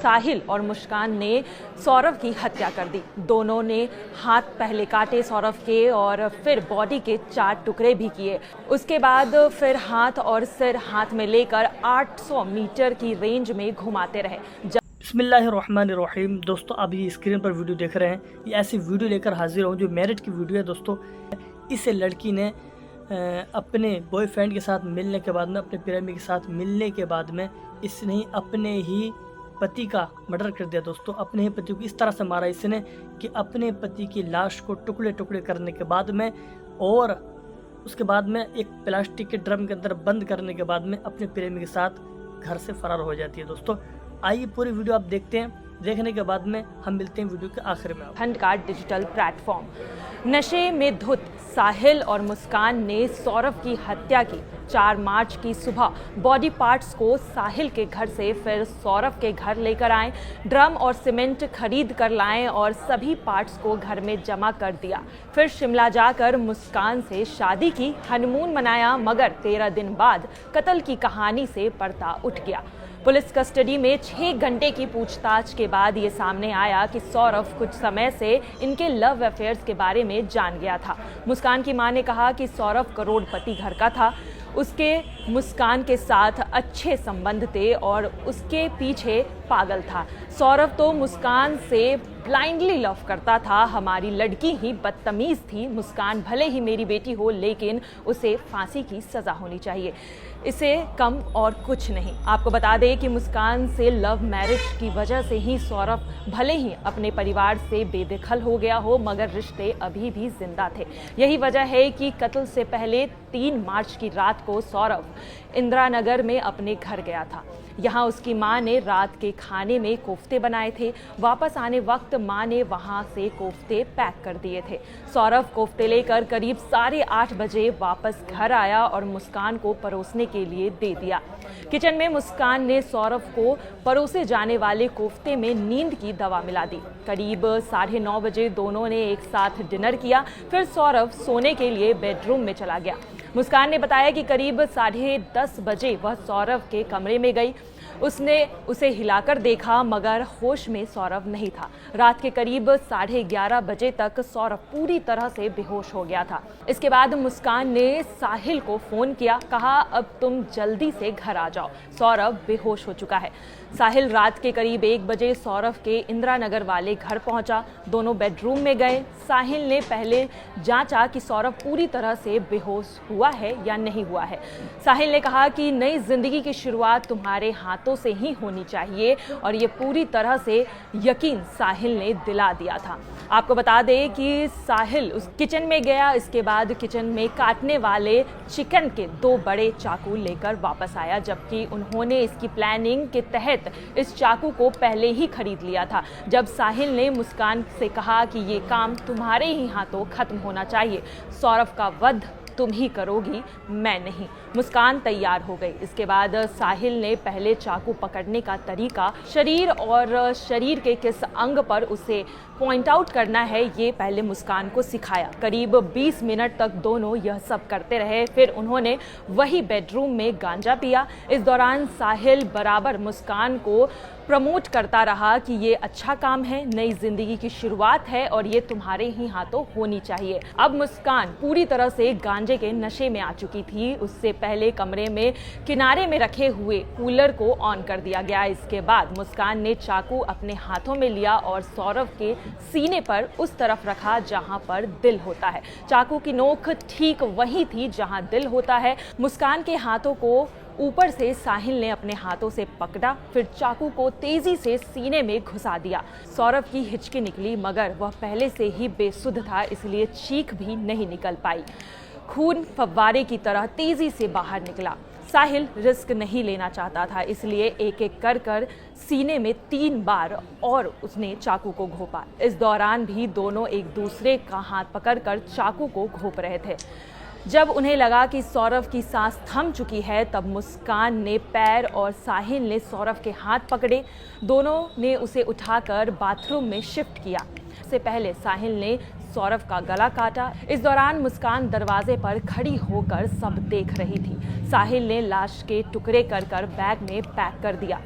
साहिल और मुस्कान ने सौरभ की हत्या कर दी। दोनों ने हाथ पहले काटे सौरभ के और फिर बॉडी के 4 टुकड़े भी किए। उसके बाद फिर हाथ और सिर हाथ में लेकर 800 मीटर की रेंज में घुमाते रहे। बिस्मिल्लाहिर्रहमानिर्रहीम। दोस्तों, अभी स्क्रीन पर वीडियो देख रहे हैं, ये ऐसी वीडियो लेकर हाजिर हूँ जो मेरिट की वीडियो है। दोस्तों, इस लड़की ने अपने बॉयफ्रेंड के साथ मिलने के बाद में, अपने प्रेमी के साथ मिलने के बाद में इसने अपने ही पति का मर्डर कर दिया। दोस्तों, अपने ही पति को इस तरह से मारा इसने कि अपने पति की लाश को टुकड़े टुकड़े करने के बाद में और उसके बाद में एक प्लास्टिक के ड्रम के अंदर बंद करने के बाद में अपने प्रेमी के साथ घर से फरार हो जाती है। दोस्तों, आइए पूरी वीडियो आप देखते हैं। देखने के बाद में हम मिलते हैं वीडियो के आखिर में। खंड का डिजिटल प्लेटफॉर्म। नशे में धुत साहिल और मुस्कान ने सौरभ की हत्या की। 4 मार्च की सुबह बॉडी पार्ट्स को साहिल के घर से फिर सौरभ के घर लेकर आए। ड्रम और सीमेंट खरीद कर लाएं और सभी पार्ट्स को घर में जमा कर दिया। फिर शिमला जाकर मुस्कान से शादी की, हनीमून मनाया, मगर 13 दिन बाद कत्ल की कहानी से पर्दा उठ गया। पुलिस कस्टडी में 6 घंटे की पूछताछ के बाद ये सामने आया कि सौरभ कुछ समय से इनके लव अफेयर्स के बारे में जान गया था। मुस्कान की मां ने कहा कि सौरभ करोड़पति घर का था, उसके मुस्कान के साथ अच्छे संबंध थे और उसके पीछे पागल था। सौरभ तो मुस्कान से ब्लाइंडली लव करता था। हमारी लड़की ही बदतमीज थी। मुस्कान भले ही मेरी बेटी हो, लेकिन उसे फांसी की सज़ा होनी चाहिए, इसे कम और कुछ नहीं। आपको बता दें कि मुस्कान से लव मैरिज की वजह से ही सौरभ भले ही अपने परिवार से बेदखल हो गया हो, मगर रिश्ते अभी भी जिंदा थे। यही वजह है कि कत्ल से पहले 3 मार्च की रात को सौरभ इंदिरा नगर में अपने घर गया था। यहाँ उसकी मां ने रात के खाने में कोफ्ते बनाए थे। वापस आने वक्त मां ने वहां से कोफ्ते पैक कर दिए थे। सौरभ कोफ्ते लेकर करीब 8:30 बजे वापस घर आया और मुस्कान को परोसने के लिए दे दिया। किचन में मुस्कान ने सौरभ को परोसे जाने वाले कोफ्ते में नींद की दवा मिला दी। करीब 9:30 बजे दोनों ने एक साथ डिनर किया। फिर सौरभ सोने के लिए बेडरूम में चला गया। मुस्कान ने बताया कि करीब 10:30 बजे वह सौरभ के कमरे में गई। उसने उसे हिलाकर देखा, मगर होश में सौरभ नहीं था। रात के करीब 11:30 बजे तक सौरभ पूरी तरह से बेहोश हो गया था। इसके बाद मुस्कान ने साहिल को फ़ोन किया, कहा अब तुम जल्दी से घर आ जाओ, सौरभ बेहोश हो चुका है। साहिल रात के करीब 1 बजे सौरभ के इंदिरा नगर वाले घर पहुंचा। दोनों बेडरूम में गए। साहिल ने पहले जांचा कि सौरभ पूरी तरह से बेहोश हुआ है या नहीं हुआ है। साहिल ने कहा कि नई जिंदगी की शुरुआत तुम्हारे हाथों से ही होनी चाहिए, और ये पूरी तरह से यकीन साहिल ने दिला दिया था। आपको बता दें कि साहिल उस किचन में गया। इसके बाद किचन में काटने वाले चिकन के 2 बड़े चाकू लेकर वापस आया, जबकि उन्होंने इसकी प्लानिंग के तहत इस चाकू को पहले ही खरीद लिया था। जब साहिल ने मुस्कान से कहा कि ये काम तुम्हारे ही हाथों खत्म होना चाहिए, सौरभ का वध तुम ही करोगी, मैं नहीं, मुस्कान तैयार हो गई। इसके बाद साहिल ने पहले चाकू पकड़ने का तरीका, शरीर और शरीर के किस अंग पर उसे पॉइंट आउट करना है, ये पहले मुस्कान को सिखाया। करीब 20 मिनट तक दोनों यह सब करते रहे। फिर उन्होंने वही बेडरूम में गांजा पिया। इस दौरान साहिल बराबर मुस्कान को प्रमोट करता रहा कि ये अच्छा काम है, नई जिंदगी की शुरुआत है और ये तुम्हारे ही हाथों होनी चाहिए। अब मुस्कान पूरी तरह से गांजे के नशे में आ चुकी थी। उससे पहले कमरे में किनारे में रखे हुए कूलर को ऑन कर दिया गया। इसके बाद मुस्कान ने चाकू अपने हाथों में लिया और सौरभ के सीने पर उस तरफ रखा जहां पर दिल होता है। चाकू की नोक ठीक वही थी जहां दिल होता है। मुस्कान के हाथों को ऊपर से साहिल ने अपने हाथों से पकड़ा, फिर चाकू को तेजी से सीने में घुसा दिया। सौरभ की हिचकी निकली, मगर वह पहले से ही बेसुध था, इसलिए चीख भी नहीं निकल पाई। खून फव्वारे की तरह तेजी से बाहर निकला। साहिल रिस्क नहीं लेना चाहता था, इसलिए एक एक कर सीने में 3 बार और उसने चाकू को घोंपा। इस दौरान भी दोनों एक दूसरे का हाथ पकड़कर चाकू को घोंप रहे थे। जब उन्हें लगा कि सौरभ की सांस थम चुकी है, तब मुस्कान ने पैर और साहिल ने सौरभ के हाथ पकड़े। दोनों ने उसे उठाकर बाथरूम में शिफ्ट किया। इससे पहले साहिल ने सौरभ का गला काटा। इस दौरान मुस्कान दरवाजे पर खड़ी होकर सब देख रही थी। साहिल ने लाश के टुकड़े कर बैग में पैक कर दिया।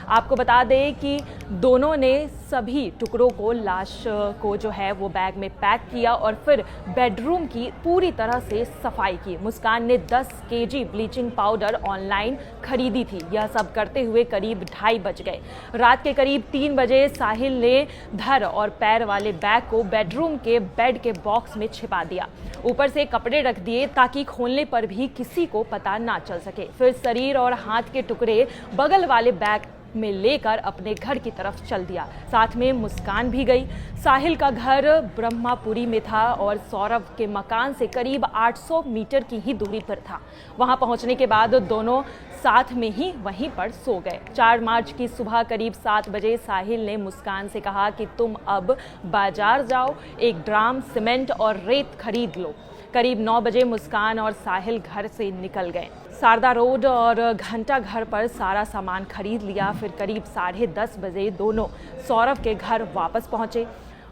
आपको बता दें कि दोनों ने सभी टुकड़ों को, लाश को जो है वो बैग में पैक किया और फिर बेडरूम की पूरी तरह से सफाई की। मुस्कान ने 10 केजी ब्लीचिंग पाउडर ऑनलाइन खरीदी थी। यह सब करते हुए करीब 2:30 बज गए। रात के करीब 3 बजे साहिल ने धर और पैर वाले बैग को बेडरूम के बेड के बॉक्स में छिपा दिया। ऊपर से कपड़े रख दिए ताकि खोलने पर भी किसी को पता ना चल सके। फिर शरीर और हाथ के टुकड़े बगल वाले बैग में लेकर अपने घर की तरफ चल दिया। साथ में मुस्कान भी गई। साहिल का घर ब्रह्मापुरी में था और सौरभ के मकान से करीब 800 मीटर की ही दूरी पर था। वहां पहुंचने के बाद दोनों साथ में ही वहीं पर सो गए। 4 मार्च की सुबह करीब 7 बजे साहिल ने मुस्कान से कहा कि तुम अब बाजार जाओ, एक ड्राम सीमेंट और रेत खरीद लो। करीब 9 बजे मुस्कान और साहिल घर से निकल गए। शारदा रोड और घंटा घर पर सारा सामान खरीद लिया। फिर करीब 10:30 बजे दोनों सौरभ के घर वापस पहुंचे।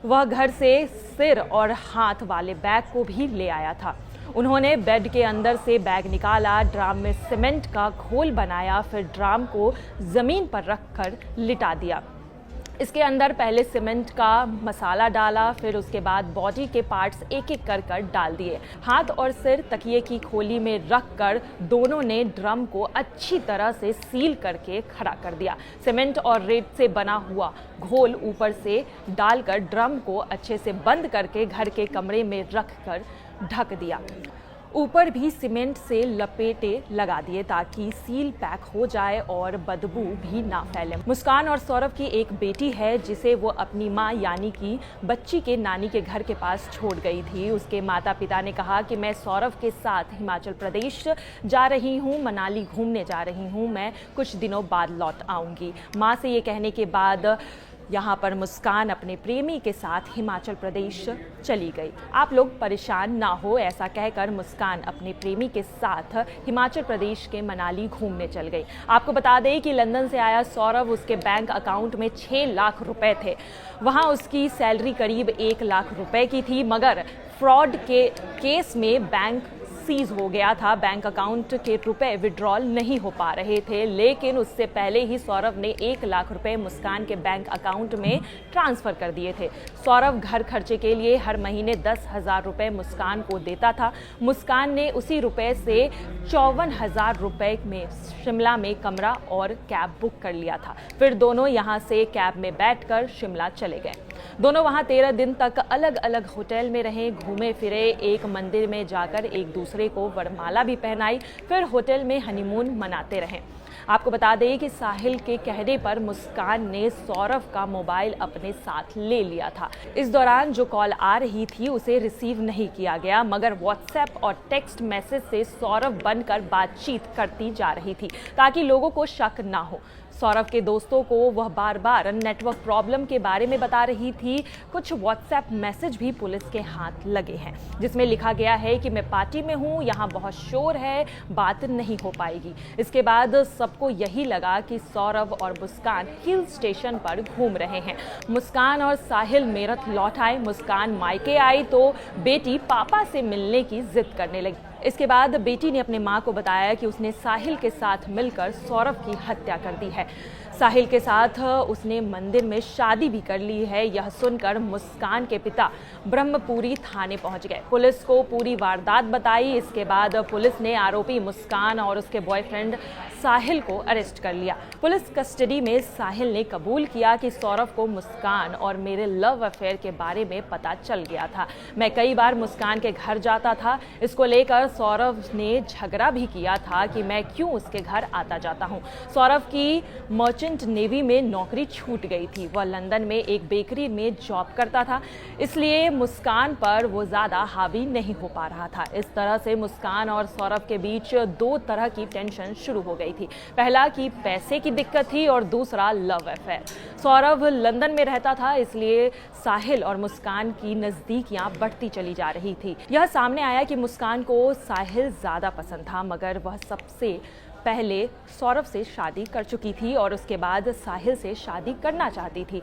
वह घर से सिर और हाथ वाले बैग को भी ले आया था। उन्होंने बेड के अंदर से बैग निकाला, ड्राम में सीमेंट का घोल बनाया, फिर ड्राम को जमीन पर रखकर लिटा दिया। इसके अंदर पहले सीमेंट का मसाला डाला, फिर उसके बाद बॉडी के पार्ट्स एक एक कर डाल दिए। हाथ और सिर तकिए की खोली में रखकर दोनों ने ड्रम को अच्छी तरह से सील करके खड़ा कर दिया। सीमेंट और रेत से बना हुआ घोल ऊपर से डालकर ड्रम को अच्छे से बंद करके घर के कमरे में रखकर ढक दिया। ऊपर भी सीमेंट से लपेटे लगा दिए ताकि सील पैक हो जाए और बदबू भी ना फैले। मुस्कान और सौरभ की एक बेटी है जिसे वो अपनी मां यानी कि बच्ची के नानी के घर के पास छोड़ गई थी। उसके माता पिता ने कहा कि मैं सौरभ के साथ हिमाचल प्रदेश जा रही हूँ, मनाली घूमने जा रही हूँ, मैं कुछ दिनों बाद लौट आऊँगी। माँ से ये कहने के बाद यहाँ पर मुस्कान अपने प्रेमी के साथ हिमाचल प्रदेश चली गई। आप लोग परेशान ना हो, ऐसा कहकर मुस्कान अपने प्रेमी के साथ हिमाचल प्रदेश के मनाली घूमने चल गई। आपको बता दें कि लंदन से आया सौरभ, उसके बैंक अकाउंट में 6 लाख रुपए थे। वहाँ उसकी सैलरी करीब 1 लाख रुपए की थी, मगर फ्रॉड के केस में बैंक सीज हो गया था। बैंक अकाउंट के रुपए विड्रॉल नहीं हो पा रहे थे, लेकिन उससे पहले ही सौरभ ने 1 लाख रुपए मुस्कान के बैंक अकाउंट में ट्रांसफर कर दिए थे। सौरभ घर खर्चे के लिए हर महीने 10,000 रुपए मुस्कान को देता था। मुस्कान ने उसी रुपए से 54,000 रुपए में शिमला में कमरा और कैब बुक कर लिया था। फिर दोनों यहाँ से कैब में बैठकर शिमला चले गए। दोनों वहाँ 13 दिन तक अलग अलग होटल में रहे, घूमे फिरे, एक मंदिर में जाकर एक दूसरे को वरमाला भी पहनाई, फिर होटल में हनीमून मनाते रहे। आपको बता दें कि साहिल के कहने पर मुस्कान ने सौरभ का मोबाइल अपने साथ ले लिया था। इस दौरान जो कॉल आ रही थी उसे रिसीव नहीं किया गया, मगर व्हाट्सएप और टेक्स्ट मैसेज से सौरभ बनकर बातचीत करती जा रही थी ताकि लोगों को शक ना हो। सौरभ के दोस्तों को वह बार बार नेटवर्क प्रॉब्लम के बारे में बता रही थी। कुछ व्हाट्सएप मैसेज भी पुलिस के हाथ लगे हैं जिसमें लिखा गया है कि मैं पार्टी में हूँ, यहाँ बहुत शोर है, बात नहीं हो पाएगी। इसके बाद सबको यही लगा कि सौरभ और मुस्कान हिल स्टेशन पर घूम रहे हैं। मुस्कान और साहिल मेरठ लौट आए। मुस्कान मायके आई तो बेटी पापा से मिलने की जिद करने लगी। इसके बाद बेटी ने अपने मां को बताया कि उसने साहिल के साथ मिलकर सौरभ की हत्या कर दी है। साहिल के साथ उसने मंदिर में शादी भी कर ली है। यह सुनकर मुस्कान के पिता ब्रह्मपुरी थाने पहुंच गए, पुलिस को पूरी वारदात बताई। इसके बाद पुलिस ने आरोपी मुस्कान और उसके बॉयफ्रेंड साहिल को अरेस्ट कर लिया। पुलिस कस्टडी में साहिल ने कबूल किया कि सौरभ को मुस्कान और मेरे लव अफेयर के बारे में पता चल गया था। मैं कई बार मुस्कान के घर जाता था। इसको लेकर सौरभ ने झगड़ा भी किया था कि मैं क्यों उसके घर आता जाता हूँ। सौरभ की मर्चेंट नेवी में नौकरी छूट गई थी। वह लंदन में एक बेकरी में जॉब करता था, इसलिए मुस्कान पर वो ज़्यादा हावी नहीं हो पा रहा था। इस तरह से मुस्कान और सौरभ के बीच 2 तरह की टेंशन शुरू हो गई थी। पहला कि पैसे की दिक्कत थी और दूसरा लव अफेयर। सौरभ लंदन में रहता था, इसलिए साहिल और मुस्कान की नज़दीकियां बढ़ती चली जा रही थी। यह सामने आया कि मुस्कान को साहिल ज़्यादा पसंद था, मगर वह सबसे पहले सौरभ से शादी कर चुकी थी और उसके बाद साहिल से शादी करना चाहती थी।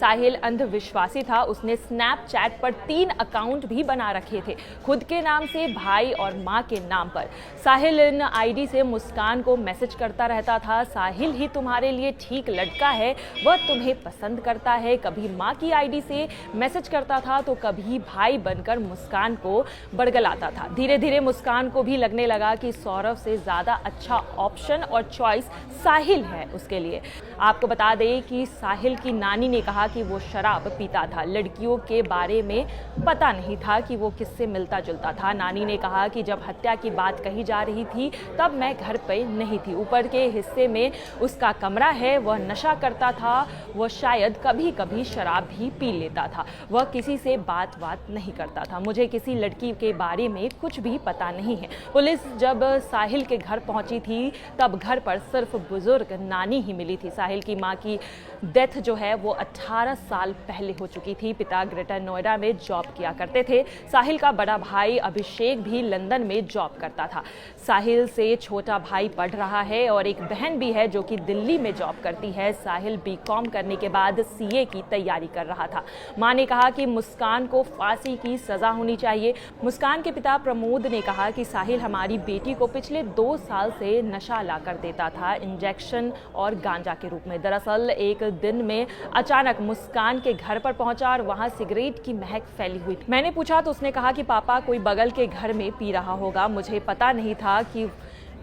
साहिल अंधविश्वासी था, उसने स्नैपचैट पर 3 अकाउंट भी बना रखे थे, खुद के नाम से, भाई और माँ के नाम पर। साहिल इन आईडी से मुस्कान को मैसेज करता रहता था, साहिल ही तुम्हारे लिए ठीक लड़का है, वह तुम्हें पसंद करता है। कभी माँ की आईडी से मैसेज करता था तो कभी भाई बनकर मुस्कान को बरगलाता था। धीरे धीरे मुस्कान को भी लगने लगा कि सौरभ से ज़्यादा अच्छा ऑप्शन और चॉइस साहिल है उसके लिए। आपको बता दें कि साहिल की नानी ने कहा कि वो शराब पीता था, लड़कियों के बारे में पता नहीं था कि वो किससे मिलता जुलता था। नानी ने कहा कि जब हत्या की बात कही जा रही थी तब मैं घर पे नहीं थी, ऊपर के हिस्से में उसका कमरा है, वह नशा करता था, वह शायद कभी कभी शराब भी पी लेता था, वह किसी से बात नहीं करता था, मुझे किसी लड़की के बारे में कुछ भी पता नहीं है। पुलिस जब साहिल के घर पहुंची थी तब घर पर सिर्फ बुजुर्ग नानी ही मिली थी। साहिल की मां की डेथ जो है वो 18 साल पहले हो चुकी थी। पिता ग्रेटर नोएडा में जॉब किया करते थे। साहिल का बड़ा भाई अभिषेक भी लंदन में जॉब करता था। साहिल से छोटा भाई पढ़ रहा है और एक बहन भी है जो कि दिल्ली में जॉब करती है। साहिल बीकॉम करने के बाद सीए की तैयारी कर रहा था। मां ने कहा कि मुस्कान को फांसी की सजा होनी चाहिए। मुस्कान के पिता प्रमोद ने कहा कि साहिल हमारी बेटी को पिछले 2 साल से नशा ला कर देता था, इंजेक्शन और गांजा के रूप में। दरअसल एक दिन में अचानक मुस्कान के घर पर पहुंचा और वहां सिगरेट की महक फैली हुई थी। मैंने पूछा तो उसने कहा कि पापा कोई बगल के घर में पी रहा होगा, मुझे पता नहीं था कि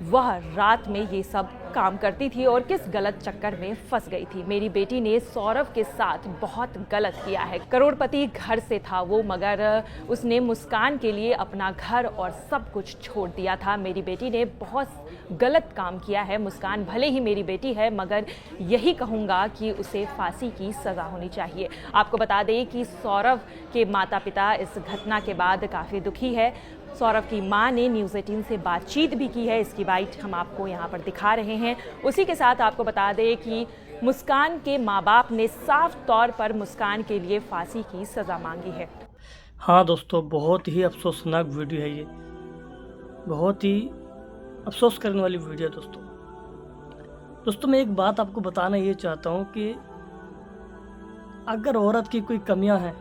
वह रात में ये सब काम करती थी और किस गलत चक्कर में फंस गई थी। मेरी बेटी ने सौरभ के साथ बहुत गलत किया है। करोड़पति घर से था वो, मगर उसने मुस्कान के लिए अपना घर और सब कुछ छोड़ दिया था। मेरी बेटी ने बहुत गलत काम किया है। मुस्कान भले ही मेरी बेटी है मगर यही कहूँगा कि उसे फांसी की सज़ा होनी चाहिए। आपको बता दें कि सौरभ के माता पिता इस घटना के बाद काफ़ी दुखी है। सौरभ की मां ने न्यूज़ 18 से बातचीत भी की है, इसकी बाइट हम आपको यहाँ पर दिखा रहे हैं। उसी के साथ आपको बता दें कि मुस्कान के माँ बाप ने साफ तौर पर मुस्कान के लिए फांसी की सज़ा मांगी है। हाँ दोस्तों, बहुत ही अफसोसनाक वीडियो है ये, बहुत ही अफसोस करने वाली वीडियो है दोस्तों मैं एक बात आपको बताना ये चाहता हूँ कि अगर औरत की कोई कमियां हैं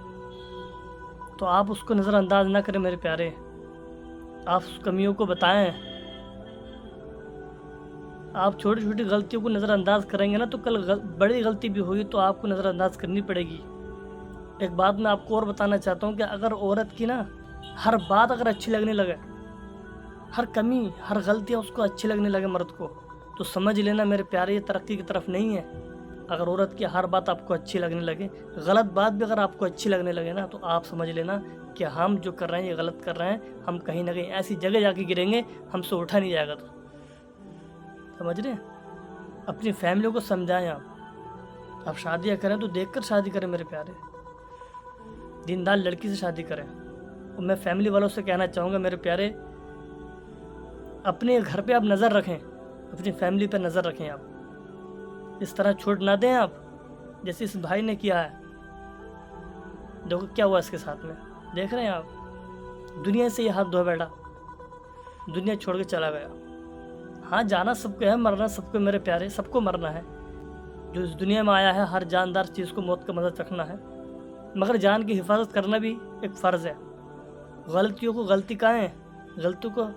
तो आप उसको नज़रअंदाज ना करें मेरे प्यारे, आप उस कमियों को बताएं। आप छोटी छोटी गलतियों को नज़रअंदाज करेंगे ना तो कल बड़ी गलती भी होगी तो आपको नज़रअंदाज करनी पड़ेगी। एक बात मैं आपको और बताना चाहता हूँ कि अगर औरत की ना हर बात अगर अच्छी लगने लगे, हर कमी हर गलतियाँ उसको अच्छी लगने लगे मर्द को, तो समझ लेना मेरे प्यारे ये तरक्की की तरफ नहीं है। अगर औरत की हर बात आपको अच्छी लगने लगे, गलत बात भी अगर आपको अच्छी लगने लगे ना, तो आप समझ लेना कि हम जो कर रहे हैं ये गलत कर रहे हैं, हम कहीं ना कहीं ऐसी जगह जाके गिरेंगे हमसे उठा नहीं जाएगा। तो समझ रहे हैं, अपनी फैमिली को समझाएं। आप शादियाँ करें तो देखकर शादी करें मेरे प्यारे, दीनदार लड़की से शादी करें। और मैं फैमिली वालों से कहना चाहूँगा मेरे प्यारे, अपने घर पे आप नज़र रखें, अपनी फैमिली पे नज़र रखें। आप इस तरह छोड़ ना दें आप, जैसे इस भाई ने किया है। देखो क्या हुआ इसके साथ में, देख रहे हैं आप, दुनिया से ये हाथ धो बैठा, दुनिया छोड़ के चला गया। हाँ, जाना सबको है, मरना सबको मेरे प्यारे, सबको मरना है। जो इस दुनिया में आया है हर जानदार चीज़ को मौत का मजा चखना है, मगर जान की हिफाजत करना भी एक फ़र्ज़ है। गलतियों को गलती कहें, गलतियों को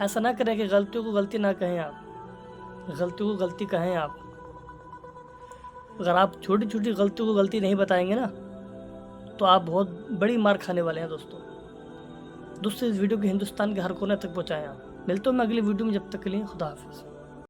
ऐसा ना करें कि गलतियों को गलती ना कहें आप, गलतियों को गलती कहें आप। अगर आप छोटी छोटी गलतियों को गलती नहीं बताएंगे ना तो आप बहुत बड़ी मार खाने वाले हैं दोस्तों। इस वीडियो को हिंदुस्तान के हर कोने तक पहुँचाएं आप। मिलता हूँ मैं अगली वीडियो में, जब तक के लिए खुदा हाफिज़।